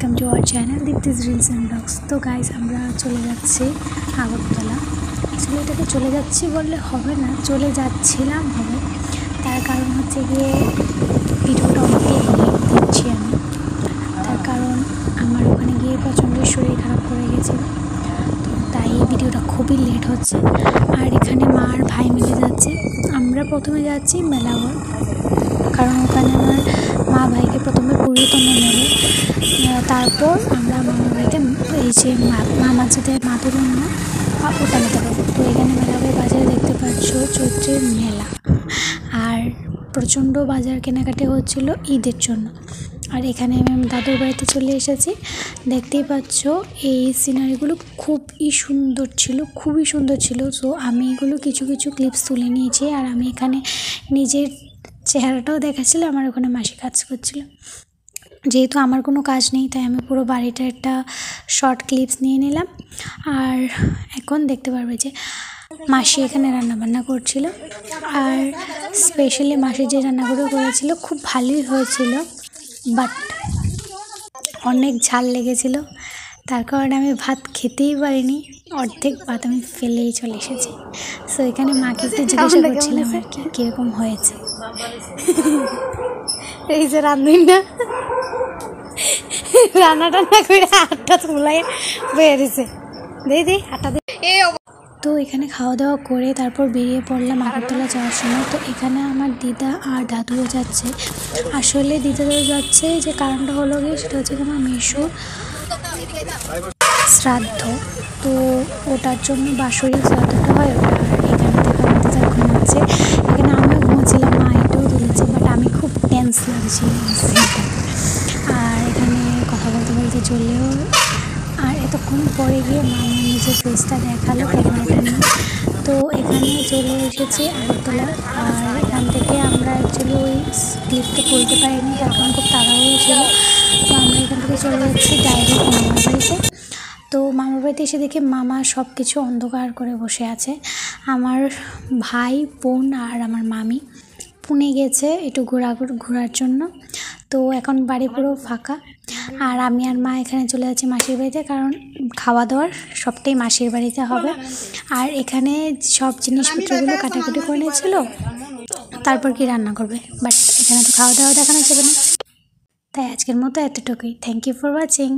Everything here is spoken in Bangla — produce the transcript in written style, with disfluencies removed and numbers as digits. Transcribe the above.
Welcome to our channel Dipti's reels and blogs. তো গাইস, আমরা চলে যাচ্ছি আগরতলা। অ্যাকচুয়ালি এটাকে চলে যাচ্ছি বললে হবে না, চলে যাচ্ছিলাম হবে। তার কারণ হচ্ছে গিয়ে ভিডিওটা অনেকটাই দিচ্ছি আমি, তার কারণ আমার ওখানে গিয়ে প্রচণ্ড শরীর খারাপ করে গেছিলো, তো তাই ভিডিওটা খুবই লেট হচ্ছে। আর এখানে মা আর ভাই মিলে যাচ্ছে। আমরা প্রথমে যাচ্ছি মেলাঘর, কারণ ওখানে আমার মা ভাইকে প্রথমে পুরীতম নেবে, তারপর আমরা মামা বাড়িতে এই যে মামাজিদের মাদুরন্য ওটা নিতে পারবো। তো এখানে মেলাঘর বাজারে দেখতে পাচ্ছ চৈত্রের মেলা, আর প্রচণ্ড বাজার কেনাকাটি হচ্ছিল ঈদের জন্য। আর এখানে আমি দাদুর বাড়িতে চলে এসেছি, দেখতেই পাচ্ছ এই সিনারিগুলো খুবই সুন্দর ছিল, খুবই সুন্দর ছিল। সো আমি এগুলো কিছু কিছু ক্লিপস তুলে নিয়েছি, আর আমি এখানে নিজের চেহারাটাও দেখাচ্ছিল। আমার ওখানে মাসি কাজ করছিল, যেহেতু আমার কোনো কাজ নেই তাই আমি পুরো বাড়িটা একটা শর্ট ক্লিপস নিয়ে নিলাম। আর এখন দেখতে পারবে যে মাসি এখানে রান্নাবান্না করছিল, আর স্পেশালি মাসি যে রান্নাগুলো করেছিল খুব ভালোই হয়েছিল, বাট অনেক ঝাল লেগেছিল। তার কারণে আমি ভাত খেতেই পারিনি, অর্ধেক ভাত আমি ফেলেই চলে এসেছি। সো এখানে মাকে একটু জিজ্ঞাসা করছিলাম আর কি কীরকম হয়েছে। এই যে রান্না টান্না করে আটটা তুলাই বেরিয়েছে, দিদি আটটা। তো এখানে খাওয়া দাওয়া করে তারপর বেরিয়ে পড়লাম আগরতলা যাওয়ার সময়। তো এখানে আমার দিদা আর দাদুও যাচ্ছে। আসলে দিদাও যাচ্ছে, যে কারণটা হলো গিয়ে সেটা হচ্ছে আমার মেসোর শ্রাদ্ধ, তো ওটার জন্য বাৎসরিক শ্রাদ্ধটা হয় ওটা। আর এখানে থেকে আমার দিদা ঘুমাচ্ছে, এখানে আমিও ঘুমোচ্ছিলাম, মা এটাও তুলেছে, বাট আমি খুব টেন্স লাগছিল। আর এখানে কথা বলতে বলতে চললেও, আর এতক্ষণ পরে গিয়ে মা আমার নিজের ফেসটা দেখালো ক্যামেরাটা নিয়ে। তো এখানে চলে এসেছি আগরতলা, আর এখান থেকে আমরা অ্যাকচুয়ালি ওই ক্লিপটা তুলতে পারিনি, এখন খুব তাড়াহুড়ো ছিল। তো আমরা এখান থেকে চলে যাচ্ছি ডাইরেক্ট মামার বাড়িতে। তো মামার বাড়িতে এসে দেখে মামা সব কিছু অন্ধকার করে বসে আছে। আমার ভাই, বোন আর আমার মামি পুনে গেছে একটু ঘোরার জন্য। তো এখন বাড়ি পুরো ফাঁকা, আর আমি আর মা এখানে চলে যাচ্ছি মাসির বাড়িতে, কারণ খাওয়া দাওয়ার সবটাই মাসির বাড়িতে হবে। আর এখানে সব জিনিসপত্রগুলো কাটাকুটি করে নিয়েছিল, তারপর কি রান্না করবে, বাট এখানে তো খাওয়া দাওয়া দেখানো যাবে না। তাই আজকের মতো এতটুকুই। Thank you for watching.